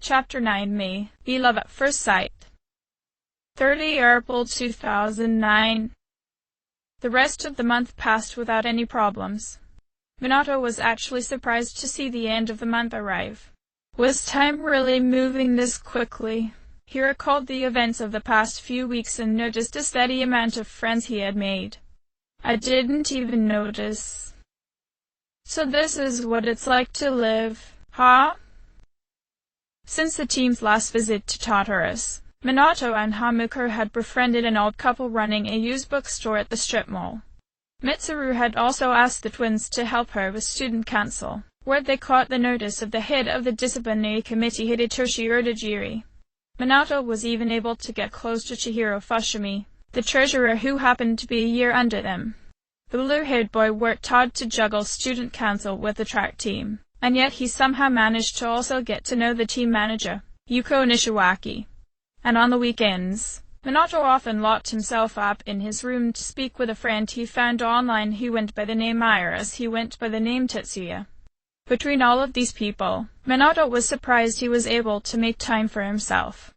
Chapter 9 May Be Love at First Sight 30 April 2009. The rest of the month passed without any problems. Minato was actually surprised to see the end of the month arrive. Was time really moving this quickly? He recalled the events of the past few weeks and noticed a steady amount of friends he had made. I didn't even notice. So this is what it's like to live, huh? Since the team's last visit to Tartarus, Minato and Hamuko had befriended an old couple running a used bookstore at the strip mall. Mitsuru had also asked the twins to help her with student council, where they caught the notice of the head of the disciplinary committee, Hidetoshi Urajiri. Minato was even able to get close to Chihiro Fushimi, the treasurer, who happened to be a year under them. The blue-haired boy worked hard to juggle student council with the track team, and yet he somehow managed to also get to know the team manager, Yuko Nishiwaki. And on the weekends, Minato often locked himself up in his room to speak with a friend he found online who went by the name Meyer, as he went by the name Tetsuya. Between all of these people, Minato was surprised he was able to make time for himself.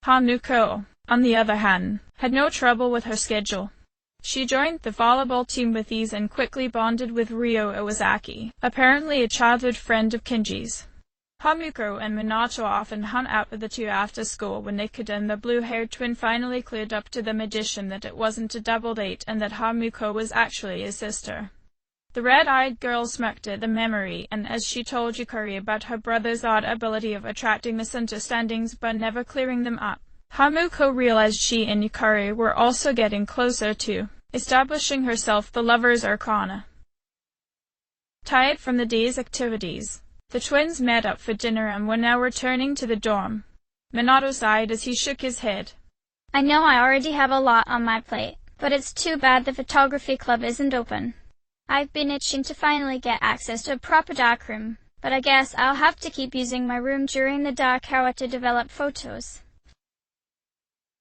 Hamuko, on the other hand, had no trouble with her schedule. She joined the volleyball team with ease and quickly bonded with Ryo Iwazaki, apparently a childhood friend of Kenji's. Hamuko and Minato often hung out with the two after school when they could, and the blue-haired twin finally cleared up to the magician that it wasn't a double date and that Hamuko was actually his sister. The red-eyed girl smirked at the memory, and as she told Yukari about her brother's odd ability of attracting misunderstandings but never clearing them up, Hamuko realized she and Yukari were also getting closer to establishing herself the lover's arcana. Tired from the day's activities, the twins met up for dinner and were now returning to the dorm. Minato sighed as he shook his head. I know I already have a lot on my plate, but it's too bad the photography club isn't open. I've been itching to finally get access to a proper darkroom, but I guess I'll have to keep using my room during the dark hour to develop photos.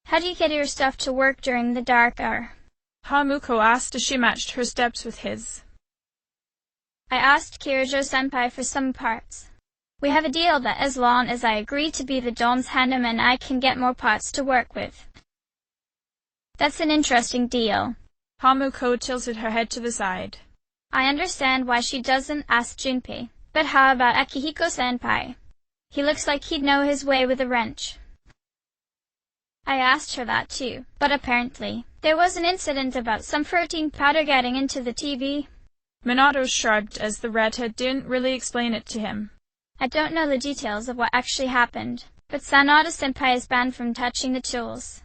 How do you get your stuff to work during the dark hour? Hamuko asked as she matched her steps with his. I asked Kirijo-senpai for some parts. We have a deal that as long as I agree to be the dorm's handyman, I can get more parts to work with. That's an interesting deal. Hamuko tilted her head to the side. I understand why she doesn't ask Junpei, but how about Akihiko-senpai? He looks like he'd know his way with a wrench. I asked her that too, but apparently there was an incident about some protein powder getting into the TV. Minato shrugged as the redhead didn't really explain it to him. I don't know the details of what actually happened, but Sanada-senpai is banned from touching the tools.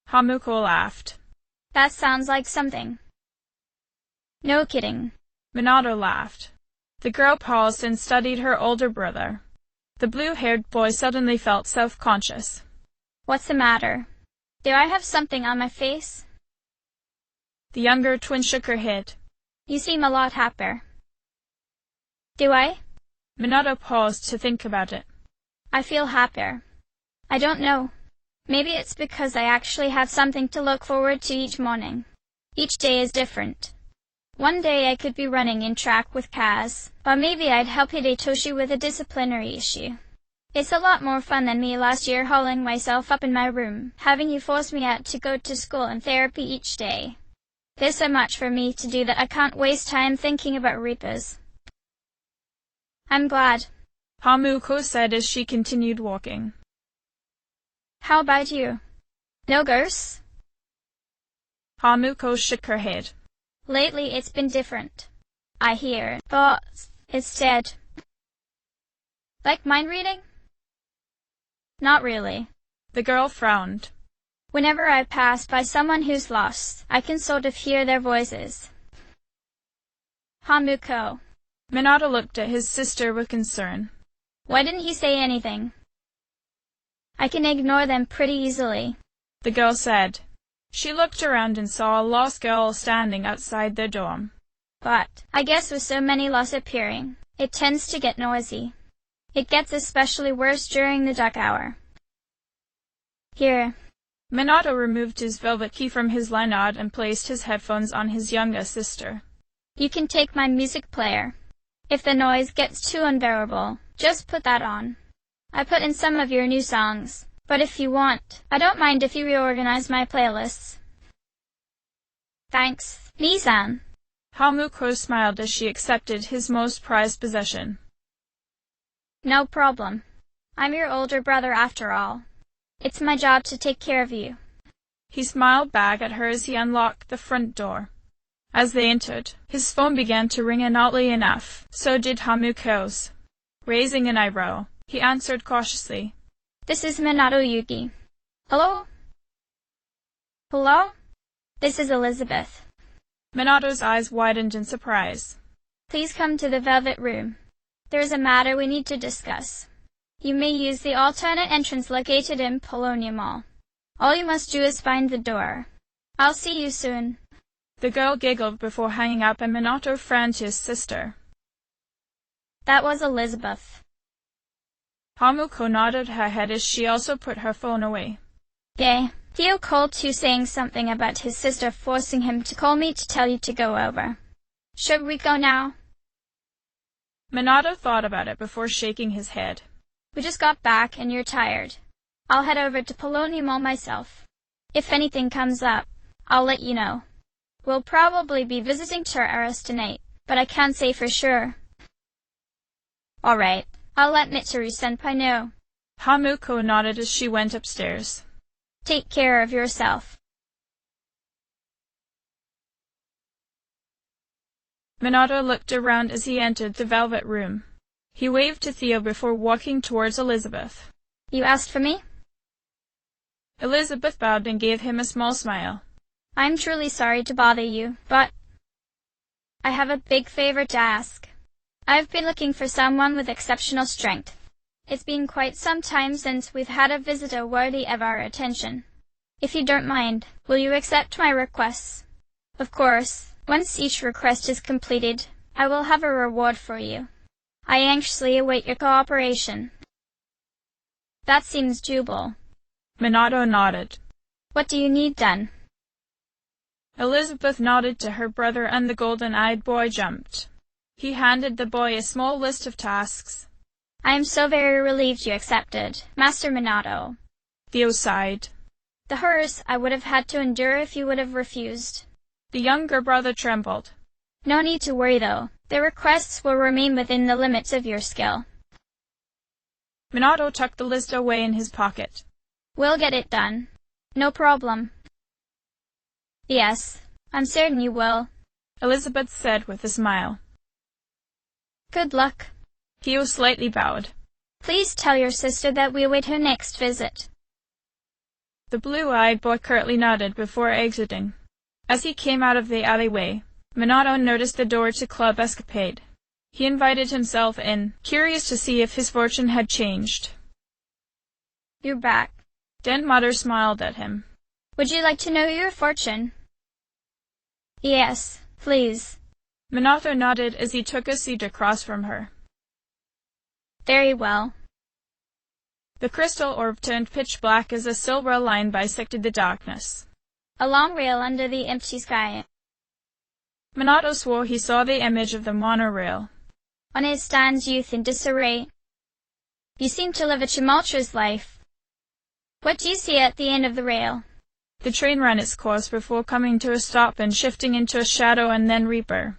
Hamuko laughed. That sounds like something. No kidding. Minato laughed. The girl paused and studied her older brother. The blue-haired boy suddenly felt self-conscious. What's the matter? Do I have something on my face? The younger twin shook her head. You seem a lot happier. Do I? Minato paused to think about it. I feel happier. I don't know. Maybe it's because I actually have something to look forward to each morning. Each day is different. One day I could be running in track with Kaz, or maybe I'd help Hidetoshi with a disciplinary issue. It's a lot more fun than me last year hauling myself up in my room, having you force me out to go to school and therapy each day. There's so much for me to do that I can't waste time thinking about reapers. I'm glad, Hamuko said as she continued walking. How about you? No girls? Hamuko shook her head. Lately it's been different. I hear thoughts instead. Like mind reading? Not really. The girl frowned. Whenever I pass by someone who's lost, I can sort of hear their voices. Hamuko. Minato looked at his sister with concern. Why didn't he say anything? I can ignore them pretty easily, the girl said. She looked around and saw a lost girl standing outside their dorm. But I guess with so many lost appearing, it tends to get noisy. It gets especially worse during the dark hour. Here. Minato removed his velvet key from his lanyard and placed his headphones on his younger sister. You can take my music player. If the noise gets too unbearable, just put that on. I put in some of your new songs, but if you want, I don't mind if you reorganize my playlists. Thanks, Nissan. Hamuko smiled as she accepted his most prized possession. No problem. I'm your older brother after all. It's my job to take care of you. He smiled back at her as he unlocked the front door. As they entered, his phone began to ring, and oddly enough, so did Hamuko's. Raising an eyebrow, he answered cautiously. This is Minato Yuki. Hello? Hello? This is Elizabeth. Minato's eyes widened in surprise. Please come to the Velvet Room. There is a matter we need to discuss. You may use the alternate entrance located in Polonia Mall. All you must do is find the door. I'll see you soon. The girl giggled before hanging up, and Minato frowned to his sister. That was Elizabeth. Hamuko nodded her head as she also put her phone away. Yeah, Theo called too, saying something about his sister forcing him to call me to tell you to go over. Should we go now? Minato thought about it before shaking his head. We just got back and you're tired. I'll head over to Polonia Mall myself. If anything comes up, I'll let you know. We'll probably be visiting Terrace tonight, but I can't say for sure. Alright, I'll let Mitsuru-senpai know. Hamuko nodded as she went upstairs. Take care of yourself. Minato looked around as he entered the Velvet Room. He waved to Theo before walking towards Elizabeth. You asked for me? Elizabeth bowed and gave him a small smile. I'm truly sorry to bother you, but I have a big favor to ask. I've been looking for someone with exceptional strength. It's been quite some time since we've had a visitor worthy of our attention. If you don't mind, will you accept my requests? Of course, once each request is completed, I will have a reward for you. I anxiously await your cooperation. That seems doable. Minato nodded. What do you need done? Elizabeth nodded to her brother, and the golden-eyed boy jumped. He handed the boy a small list of tasks. I am so very relieved you accepted, Master Minato. Theo sighed. The horrors I would have had to endure if you would have refused. The younger brother trembled. No need to worry, though. The requests will remain within the limits of your skill. Minato tucked the list away in his pocket. We'll get it done. No problem. Yes, I'm certain you will, Elizabeth said with a smile. Good luck. Theo slightly bowed. Please tell your sister that we await her next visit. The blue-eyed boy curtly nodded before exiting. As he came out of the alleyway, Minato noticed the door to Club Escapade. He invited himself in, curious to see if his fortune had changed. You're back. Den Mother smiled at him. Would you like to know your fortune? Yes, please. Minato nodded as he took a seat across from her. Very well. The crystal orb turned pitch black as a silver line bisected the darkness. A long rail under the empty sky. Minato swore he saw the image of the monorail. On it stands youth in disarray. You seem to live a tumultuous life. What do you see at the end of the rail? The train ran its course before coming to a stop and shifting into a shadow and then reaper.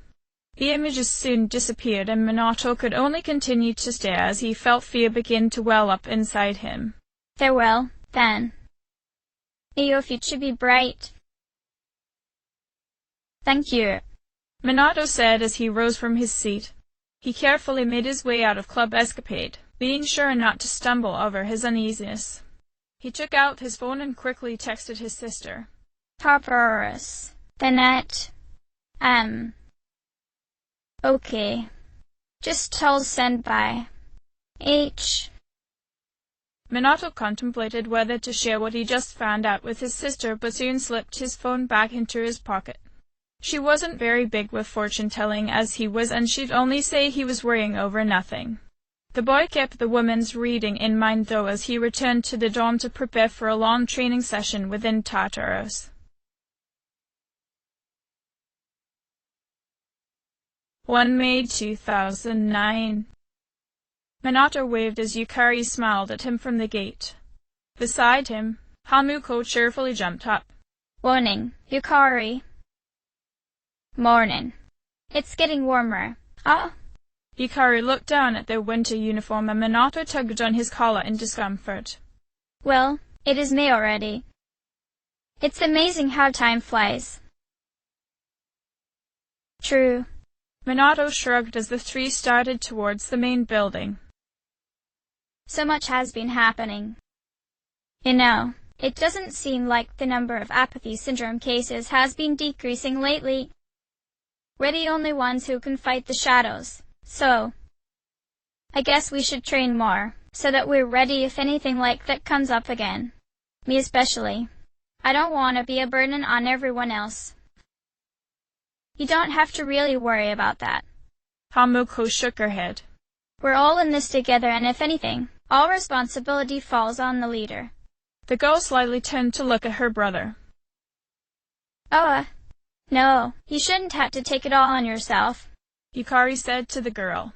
The images soon disappeared, and Minato could only continue to stare as he felt fear begin to well up inside him. Farewell, then. May your future be bright. Thank you, Minato said as he rose from his seat. He carefully made his way out of Club Escapade, being sure not to stumble over his uneasiness. He took out his phone and quickly texted his sister. Tartarus. The net. Okay. Just tell Senpai. H. Minato contemplated whether to share what he just found out with his sister, but soon slipped his phone back into his pocket. She wasn't very big with fortune-telling as he was, and she'd only say he was worrying over nothing. The boy kept the woman's reading in mind, though, as he returned to the dorm to prepare for a long training session within Tartarus. 1 May 2009. Minato waved as Yukari smiled at him from the gate. Beside him, Hamuko cheerfully jumped up. Morning, Yukari. Morning. It's getting warmer. Yukari looked down at their winter uniform and Minato tugged on his collar in discomfort. Well, it is May already. It's amazing how time flies. True. Minato shrugged as the three started towards the main building. So much has been happening. You know, it doesn't seem like the number of apathy syndrome cases has been decreasing lately. We're the only ones who can fight the shadows, so I guess we should train more, so that we're ready if anything like that comes up again. Me especially. I don't want to be a burden on everyone else. You don't have to really worry about that. Hamuko shook her head. We're all in this together, and if anything, all responsibility falls on the leader. The girl slightly turned to look at her brother. No, you shouldn't have to take it all on yourself, Yukari said to the girl.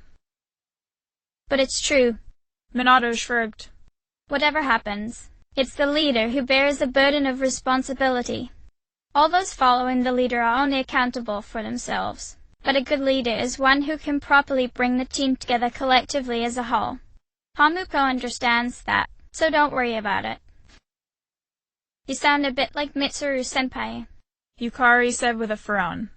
But it's true. Minato shrugged. Whatever happens, it's the leader who bears the burden of responsibility. All those following the leader are only accountable for themselves, but a good leader is one who can properly bring the team together collectively as a whole. Hamuko understands that, so don't worry about it. You sound a bit like Mitsuru-senpai, Yukari said with a frown.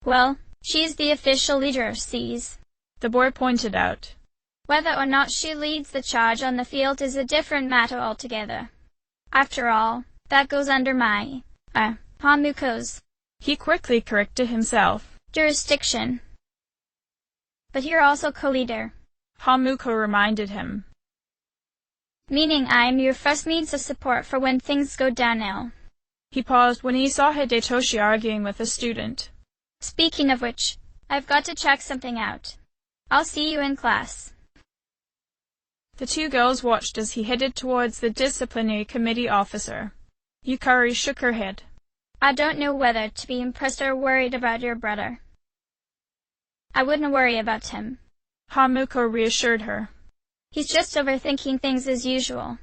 Well, she's the official leader of SEAS, the boy pointed out. Whether or not she leads the charge on the field is a different matter altogether. After all, that goes under my, Hamuko's, he quickly corrected himself, jurisdiction. But you're also co-leader, Hamuko reminded him. Meaning I'm your first means of support for when things go downhill. He paused when he saw Hidetoshi arguing with a student. Speaking of which, I've got to check something out. I'll see you in class. The two girls watched as he headed towards the disciplinary committee officer. Yukari shook her head. I don't know whether to be impressed or worried about your brother. I wouldn't worry about him, Hamuko reassured her. He's just overthinking things as usual.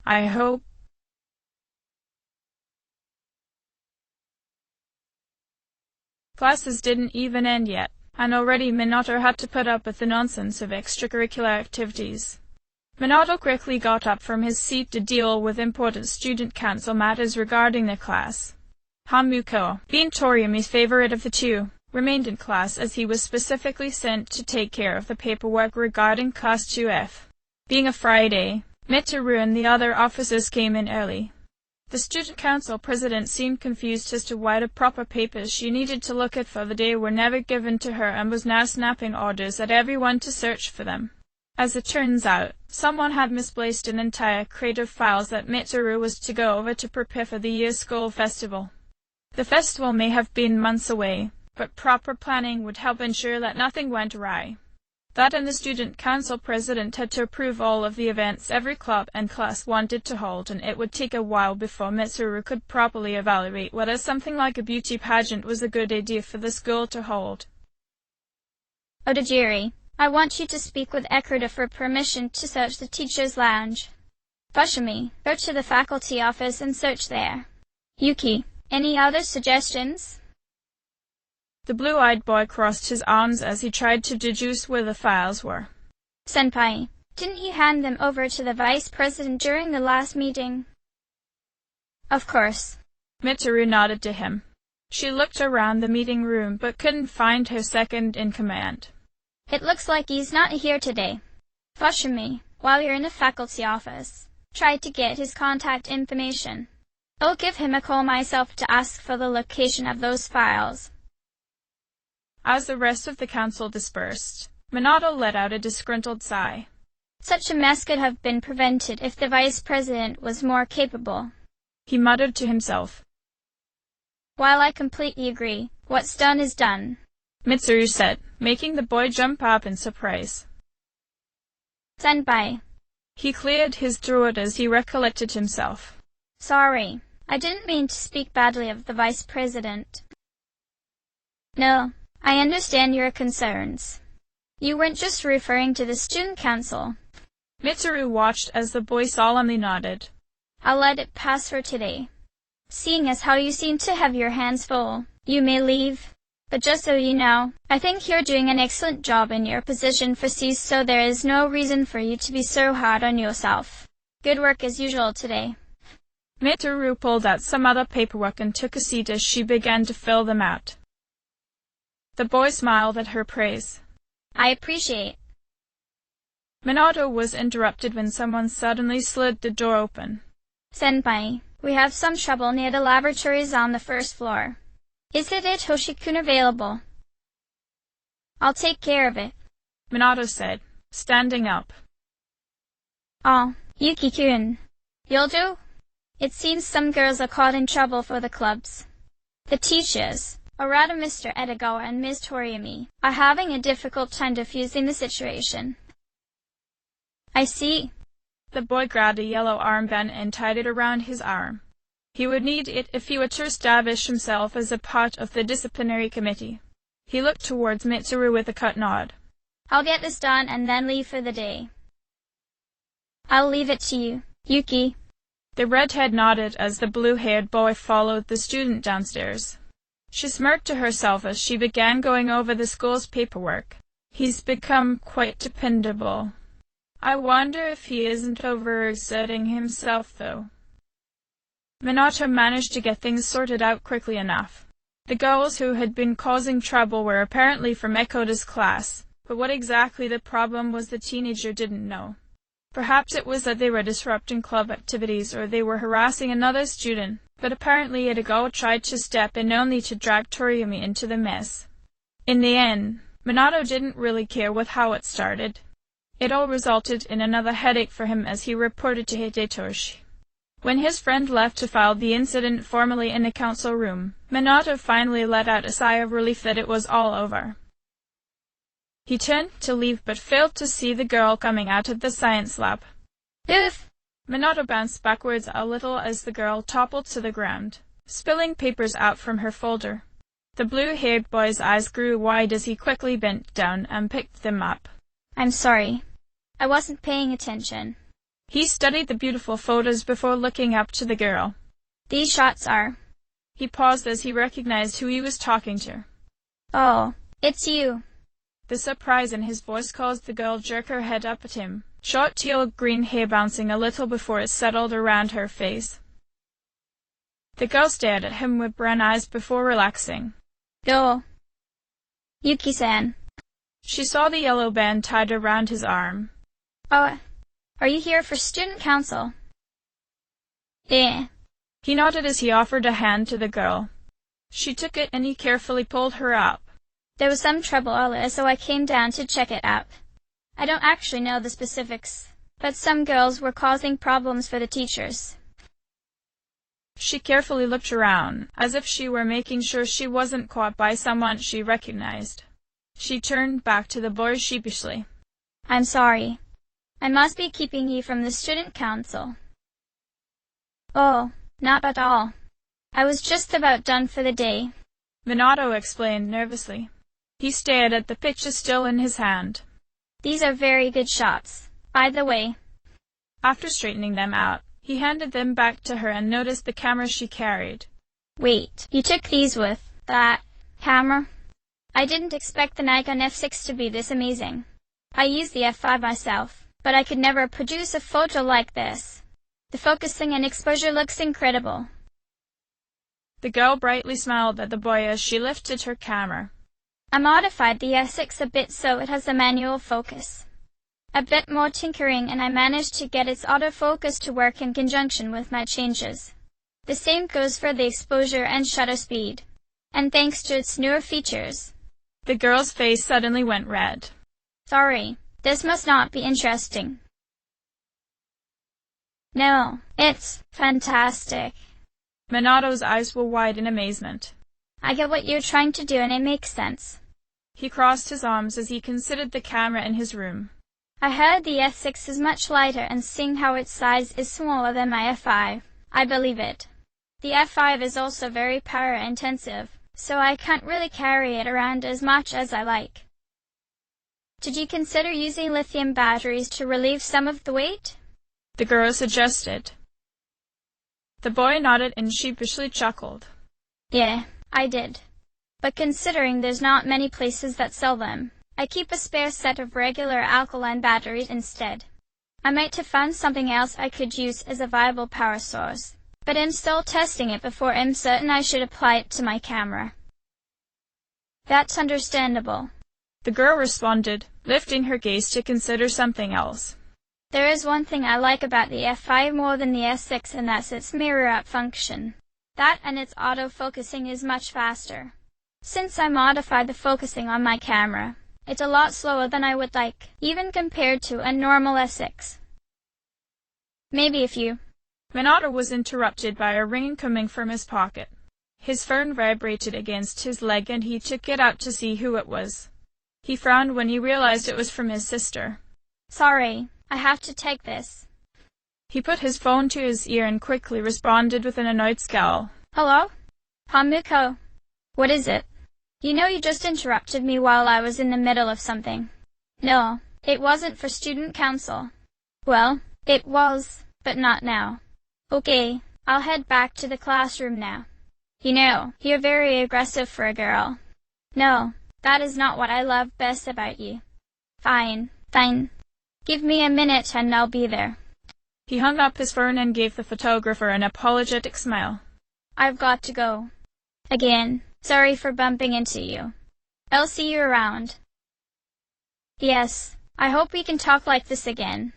I hope. Classes didn't even end yet, and already Minato had to put up with the nonsense of extracurricular activities. Minato quickly got up from his seat to deal with important student council matters regarding the class. Hamuko, being Toriumi's favorite of the two, remained in class as he was specifically sent to take care of the paperwork regarding Class 2F. Being a Friday, Mitsuru and the other officers came in early. The student council president seemed confused as to why the proper papers she needed to look at for the day were never given to her and was now snapping orders at everyone to search for them. As it turns out, someone had misplaced an entire crate of files that Mitsuru was to go over to prepare for the year's school festival. The festival may have been months away, but proper planning would help ensure that nothing went awry. That and the student council president had to approve all of the events every club and class wanted to hold, and it would take a while before Mitsuru could properly evaluate whether something like a beauty pageant was a good idea for the school to hold. Odajiri, I want you to speak with Ekuda for permission to search the teacher's lounge. Fushimi, go to the faculty office and search there. Yuki, any other suggestions? The blue-eyed boy crossed his arms as he tried to deduce where the files were. Senpai, didn't you hand them over to the vice president during the last meeting? Of course. Mitsuru nodded to him. She looked around the meeting room but couldn't find her second-in-command. It looks like he's not here today. Fushimi, while you're in the faculty office, try to get his contact information. I'll give him a call myself to ask for the location of those files. As the rest of the council dispersed, Minato let out a disgruntled sigh. Such a mess could have been prevented if the vice president was more capable, he muttered to himself. While I completely agree, what's done is done, Mitsuru said, making the boy jump up in surprise. Senpai. He cleared his throat as he recollected himself. Sorry, I didn't mean to speak badly of the vice president. No, I understand your concerns. You weren't just referring to the student council. Mitsuru watched as the boy solemnly nodded. I'll let it pass for today. Seeing as how you seem to have your hands full, you may leave. But just so you know, I think you're doing an excellent job in your position for C, so there is no reason for you to be so hard on yourself. Good work as usual today. Mitsuru pulled out some other paperwork and took a seat as she began to fill them out. The boy smiled at her praise. I appreciate. Minato was interrupted when someone suddenly slid the door open. Senpai, we have some trouble near the laboratories on the first floor. Is Hitoshi-kun available? I'll take care of it, Minato said, standing up. Oh, Yuki-kun. You'll do? It seems some girls are caught in trouble for the clubs. The teachers, or rather Mr. Edogawa and Ms. Toriyami, are having a difficult time diffusing the situation. I see. The boy grabbed a yellow armband and tied it around his arm. He would need it if he were to establish himself as a part of the disciplinary committee. He looked towards Mitsuru with a cut nod. I'll get this done and then leave for the day. I'll leave it to you, Yuki. The redhead nodded as the blue-haired boy followed the student downstairs. She smirked to herself as she began going over the school's paperwork. He's become quite dependable. I wonder if he isn't overexerting himself, though. Minato managed to get things sorted out quickly enough. The girls who had been causing trouble were apparently from Ekota's class, but what exactly the problem was the teenager didn't know. Perhaps it was that they were disrupting club activities or they were harassing another student, but apparently Edogawa tried to step in only to drag Toriyami into the mess. In the end, Minato didn't really care with how it started. It all resulted in another headache for him as he reported to Hidetoshi. When his friend left to file the incident formally in the council room, Minato finally let out a sigh of relief that it was all over. He turned to leave but failed to see the girl coming out of the science lab. Oof! Minato bounced backwards a little as the girl toppled to the ground, spilling papers out from her folder. The blue-haired boy's eyes grew wide as he quickly bent down and picked them up. I'm sorry. I wasn't paying attention. He studied the beautiful photos before looking up to the girl. These shots are... He paused as he recognized who he was talking to. Oh, it's you. The surprise in his voice caused the girl jerk her head up at him, short teal-green hair bouncing a little before it settled around her face. The girl stared at him with brown eyes before relaxing. Yo. Yuki-san. She saw the yellow band tied around his arm. Oh, are you here for student council? Yeah. He nodded as he offered a hand to the girl. She took it and he carefully pulled her up. There was some trouble earlier, so I came down to check it out. I don't actually know the specifics, but some girls were causing problems for the teachers. She carefully looked around, as if she were making sure she wasn't caught by someone she recognized. She turned back to the boy sheepishly. I'm sorry. I must be keeping you from the student council. Oh, not at all. I was just about done for the day. Minato explained nervously. He stared at the picture still in his hand. These are very good shots, by the way. After straightening them out, he handed them back to her and noticed the camera she carried. Wait, you took these with that camera? I didn't expect the Nikon F6 to be this amazing. I used the F5 myself, but I could never produce a photo like this. The focusing and exposure looks incredible. The girl brightly smiled at the boy as she lifted her camera. I modified the F6 a bit so it has a manual focus. A bit more tinkering and I managed to get its autofocus to work in conjunction with my changes. The same goes for the exposure and shutter speed. And thanks to its newer features. The girl's face suddenly went red. Sorry, this must not be interesting. No, it's fantastic. Minato's eyes were wide in amazement. I get what you're trying to do and it makes sense. He crossed his arms as he considered the camera in his room. I heard the F6 is much lighter and seeing how its size is smaller than my F5, I believe it. The F5 is also very power intensive, so I can't really carry it around as much as I like. Did you consider using lithium batteries to relieve some of the weight? The girl suggested. The boy nodded and sheepishly chuckled. Yeah, I did. But considering there's not many places that sell them, I keep a spare set of regular alkaline batteries instead. I might have found something else I could use as a viable power source, but I'm still testing it before I'm certain I should apply it to my camera. That's understandable. The girl responded, lifting her gaze to consider something else. There is one thing I like about the F5 more than the S6, and that's its mirror-up function. That and its auto-focusing is much faster. Since I modified the focusing on my camera, it's a lot slower than I would like, even compared to a normal S6. Maybe if you... Minato was interrupted by a ringing coming from his pocket. His phone vibrated against his leg and he took it out to see who it was. He frowned when he realized it was from his sister. Sorry, I have to take this. He put his phone to his ear and quickly responded with an annoyed scowl. Hello? Hamuko. What is it? You know you just interrupted me while I was in the middle of something. No, it wasn't for student council. Well, it was, but not now. Okay, I'll head back to the classroom now. You know, you're very aggressive for a girl. No, that is not what I love best about you. Fine. Give me a minute and I'll be there. He hung up his phone and gave the photographer an apologetic smile. I've got to go. Again, sorry for bumping into you. I'll see you around. Yes, I hope we can talk like this again.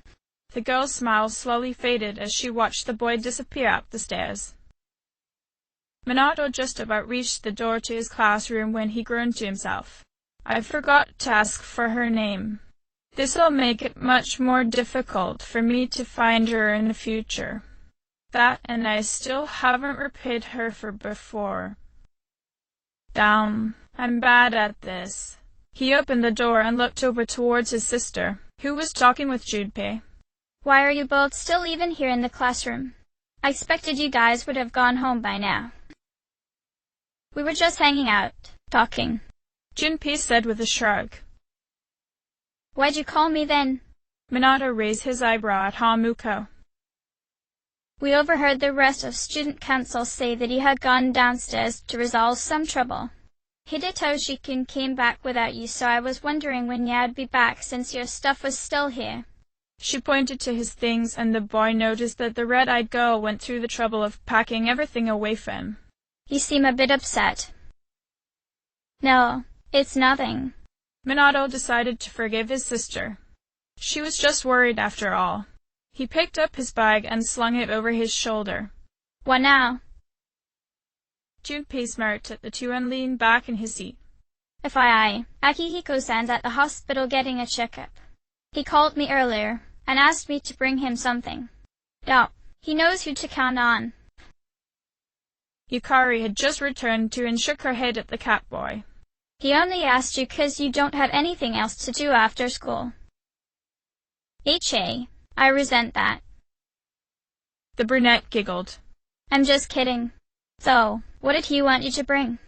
The girl's smile slowly faded as she watched the boy disappear up the stairs. Minato just about reached the door to his classroom when he groaned to himself. I forgot to ask for her name. This'll make it much more difficult for me to find her in the future. That and I still haven't repaid her for before. Damn, I'm bad at this. He opened the door and looked over towards his sister, who was talking with Junpei. Why are you both still even here in the classroom? I expected you guys would have gone home by now. We were just hanging out, talking. Junpei said with a shrug. Why'd you call me then? Minato raised his eyebrow at Hamuko. We overheard the rest of student council say that you had gone downstairs to resolve some trouble. Hidetoshi-kun came back without you, so I was wondering when you'd be back since your stuff was still here. She pointed to his things, and the boy noticed that the red-eyed girl went through the trouble of packing everything away from him. You seem a bit upset. No, it's nothing. Minato decided to forgive his sister. She was just worried after all. He picked up his bag and slung it over his shoulder. What now? Junpei smirked at the two and leaned back in his seat. FYI, Akihiko-san's at the hospital getting a checkup. He called me earlier and asked me to bring him something. No, he knows who to count on. Yukari had just returned to and shook her head at the cat boy. He only asked you 'cause you don't have anything else to do after school. I resent that. The brunette giggled. I'm just kidding. So, what did he want you to bring?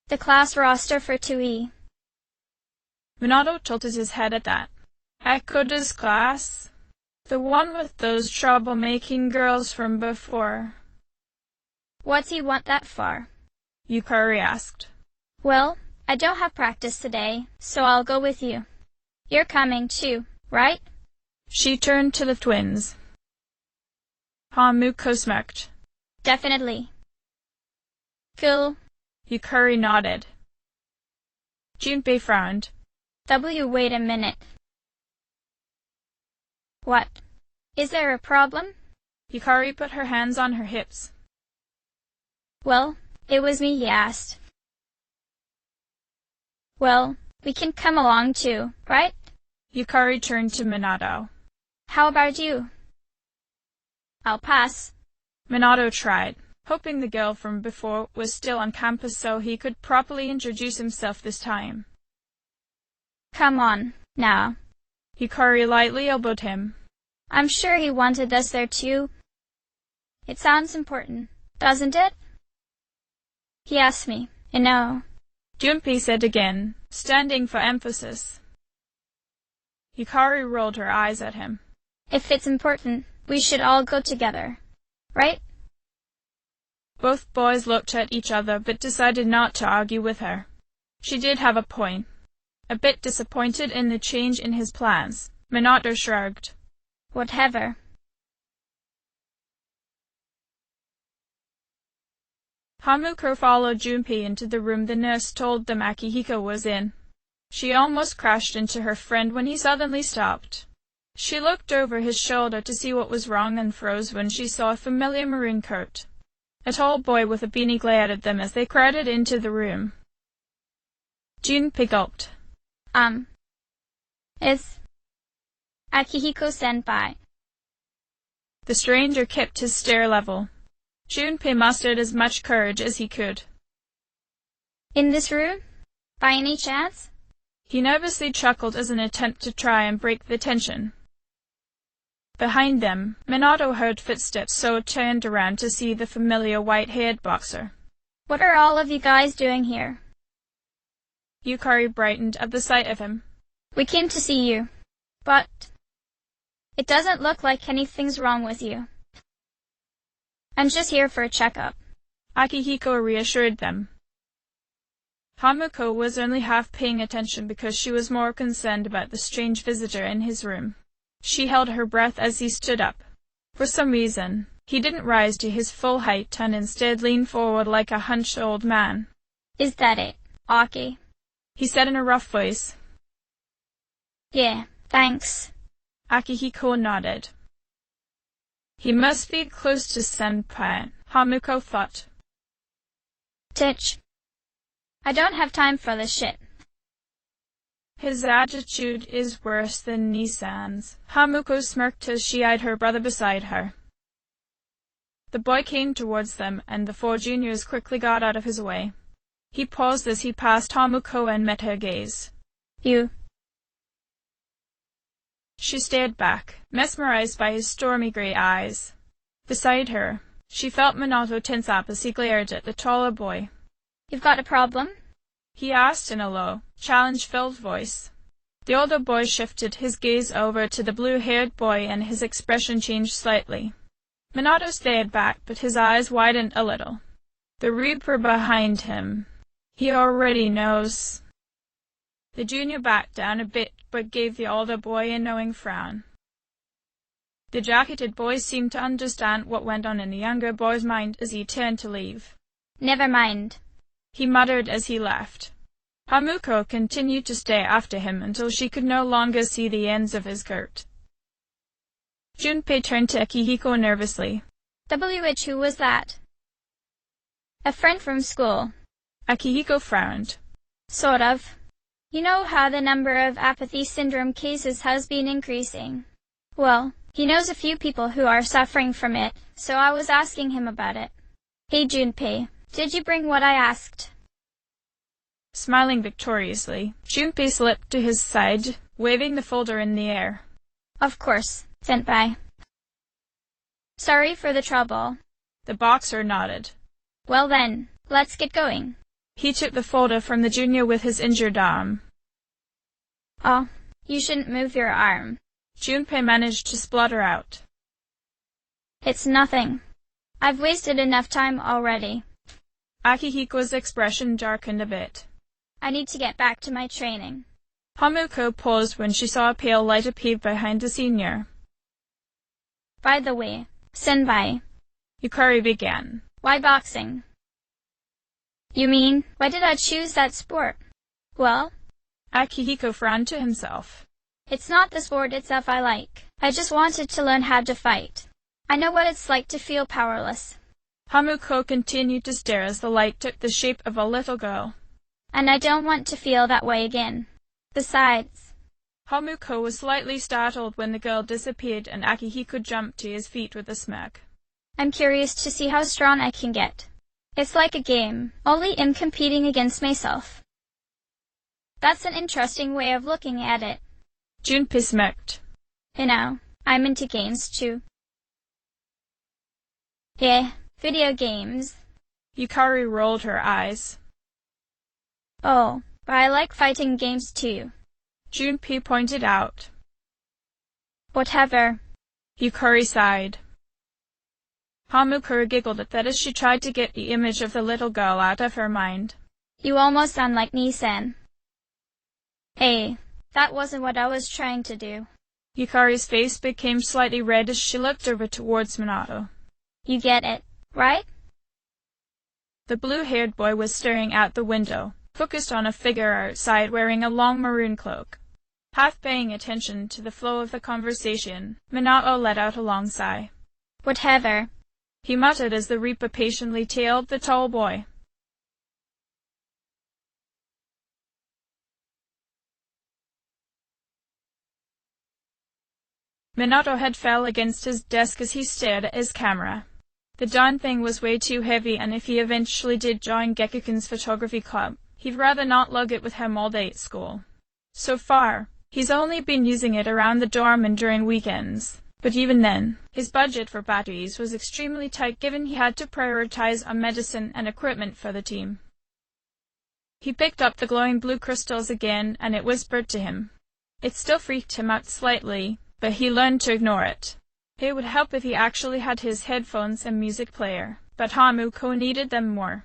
The class roster for 2E. Minato tilted his head at that. Ekoda's class? The one with those trouble-making girls from before. What's he want that for? Yukari asked. Well, I don't have practice today, so I'll go with you. You're coming too, right? She turned to the twins. Hamuko smirked. Definitely. Cool. Yukari nodded. Junpei frowned. Wait a minute. What? Is there a problem? Yukari put her hands on her hips. Well, it was me he asked. Well, we can come along too, right? Yukari turned to Minato. How about you? I'll pass. Minato tried, hoping the girl from before was still on campus so he could properly introduce himself this time. Come on, now. Yukari lightly elbowed him. I'm sure he wanted us there too. It sounds important, doesn't it? He asked me, you know. Junpei said again, standing for emphasis. Hikari rolled her eyes at him. If it's important, we should all go together, right? Both boys looked at each other but decided not to argue with her. She did have a point. A bit disappointed in the change in his plans, Minato shrugged. Whatever. Hamuko followed Junpei into the room the nurse told them Akihiko was in. She almost crashed into her friend when he suddenly stopped. She looked over his shoulder to see what was wrong and froze when she saw a familiar maroon coat. A tall boy with a beanie glared at them as they crowded into the room. Junpei gulped. Is Akihiko-senpai. The stranger kept his stare level. Junpei mustered as much courage as he could. In this room? By any chance? He nervously chuckled as an attempt to try and break the tension. Behind them, Minato heard footsteps, so turned around to see the familiar white-haired boxer. What are all of you guys doing here? Yukari brightened at the sight of him. We came to see you, but it doesn't look like anything's wrong with you. I'm just here for a checkup. Akihiko reassured them. Hamuko was only half paying attention because she was more concerned about the strange visitor in his room. She held her breath as he stood up. For some reason, he didn't rise to his full height and instead leaned forward like a hunched old man. Is that it, Aki? He said in a rough voice. Yeah, thanks. Akihiko nodded. He must be close to Senpai, Hamuko thought. Titch. I don't have time for this shit. His attitude is worse than Nisan's. Hamuko smirked as she eyed her brother beside her. The boy came towards them, and the 4 juniors quickly got out of his way. He paused as he passed Hamuko and met her gaze. You. She stared back, mesmerized by his stormy gray eyes. Beside her, she felt Minato tense up as he glared at the taller boy. You've got a problem? He asked in a low, challenge-filled voice. The older boy shifted his gaze over to the blue-haired boy and his expression changed slightly. Minato stared back, but his eyes widened a little. The Reaper behind him. He already knows. The junior backed down a bit, but gave the older boy a knowing frown. The jacketed boy seemed to understand what went on in the younger boy's mind as he turned to leave. Never mind, he muttered as he left. Hamuko continued to stare after him until she could no longer see the ends of his coat. Junpei turned to Akihiko nervously. Who was that? A friend from school. Akihiko frowned. Sort of. You know how the number of apathy syndrome cases has been increasing. Well, he knows a few people who are suffering from it, so I was asking him about it. Hey Junpei, did you bring what I asked? Smiling victoriously, Junpei slipped to his side, waving the folder in the air. Of course, senpai. Sorry for the trouble. The boxer nodded. Well then, let's get going. He took the folder from the junior with his injured arm. Oh, you shouldn't move your arm. Junpei managed to splutter out. It's nothing. I've wasted enough time already. Akihiko's expression darkened a bit. I need to get back to my training. Hamuko paused when she saw a pale light appear behind the senior. By the way, senpai. Yukari began. Why boxing? You mean, why did I choose that sport? Well, Akihiko frowned to himself. It's not the sport itself I like. I just wanted to learn how to fight. I know what it's like to feel powerless. Hamuko continued to stare as the light took the shape of a little girl. And I don't want to feel that way again. Besides... Hamuko was slightly startled when the girl disappeared and Akihiko jumped to his feet with a smirk. I'm curious to see how strong I can get. It's like a game, only I'm competing against myself. That's an interesting way of looking at it. Junpei smirked. You know, I'm into games too. Yeah, video games. Yukari rolled her eyes. Oh, but I like fighting games too, Junpei pointed out. Whatever. Yukari sighed. Hamukuro giggled at that as she tried to get the image of the little girl out of her mind. You almost sound like Nissan. Hey, that wasn't what I was trying to do. Yukari's face became slightly red as she looked over towards Minato. You get it, right? The blue-haired boy was staring out the window, focused on a figure outside wearing a long maroon cloak. Half paying attention to the flow of the conversation, Minato let out a long sigh. Whatever, he muttered as the Reaper patiently tailed the tall boy. Minato head fell against his desk as he stared at his camera. The darn thing was way too heavy, and if he eventually did join Gekuken's photography club, he'd rather not lug it with him all day at school. So far, he's only been using it around the dorm and during weekends, but even then, his budget for batteries was extremely tight given he had to prioritize on medicine and equipment for the team. He picked up the glowing blue crystals again, and it whispered to him. It still freaked him out slightly, but he learned to ignore it. It would help if he actually had his headphones and music player, but Hamuko needed them more.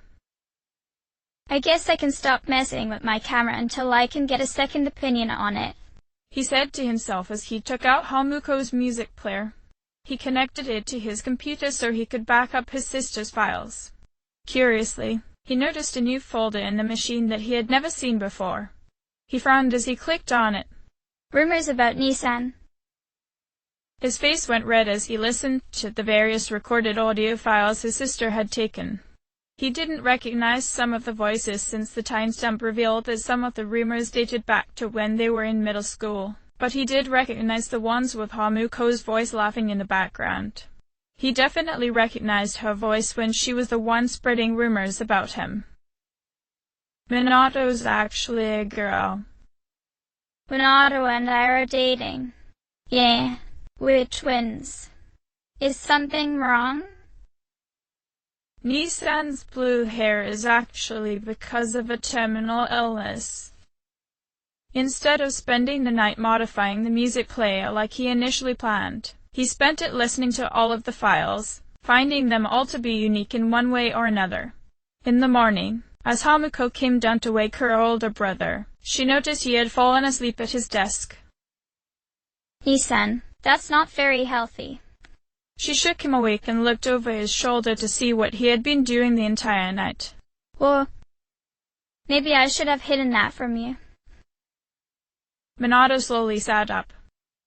I guess I can stop messing with my camera until I can get a second opinion on it, he said to himself as he took out Hamuko's music player. He connected it to his computer so he could back up his sister's files. Curiously, he noticed a new folder in the machine that he had never seen before. He frowned as he clicked on it. Rumors about Nissan. His face went red as he listened to the various recorded audio files his sister had taken. He didn't recognize some of the voices since the timestamp revealed that some of the rumors dated back to when they were in middle school, but he did recognize the ones with Hamuko's voice laughing in the background. He definitely recognized her voice when she was the one spreading rumors about him. Minato's actually a girl. Minato and I are dating. Yeah. We're twins. Is something wrong? Nissan's blue hair is actually because of a terminal illness. Instead of spending the night modifying the music player like he initially planned, he spent it listening to all of the files, finding them all to be unique in one way or another. In the morning, as Hamuko came down to wake her older brother, she noticed he had fallen asleep at his desk. Nissan, that's not very healthy. She shook him awake and looked over his shoulder to see what he had been doing the entire night. Well, maybe I should have hidden that from you. Minato slowly sat up.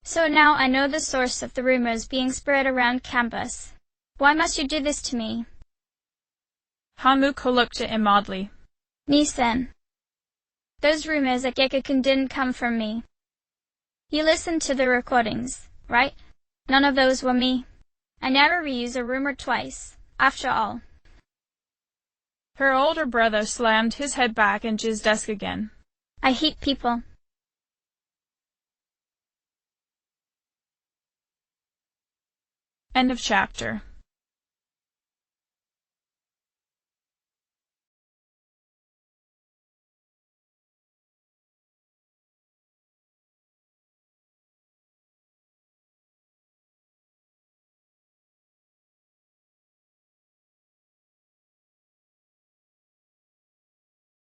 So now I know the source of the rumors being spread around campus. Why must you do this to me? Hamuko looked at him oddly. Nissan, those rumors at Gekuken didn't come from me. You listened to the recordings, right? None of those were me. I never reuse a rumor twice, after all. Her older brother slammed his head back into his desk again. I hate people. End of chapter.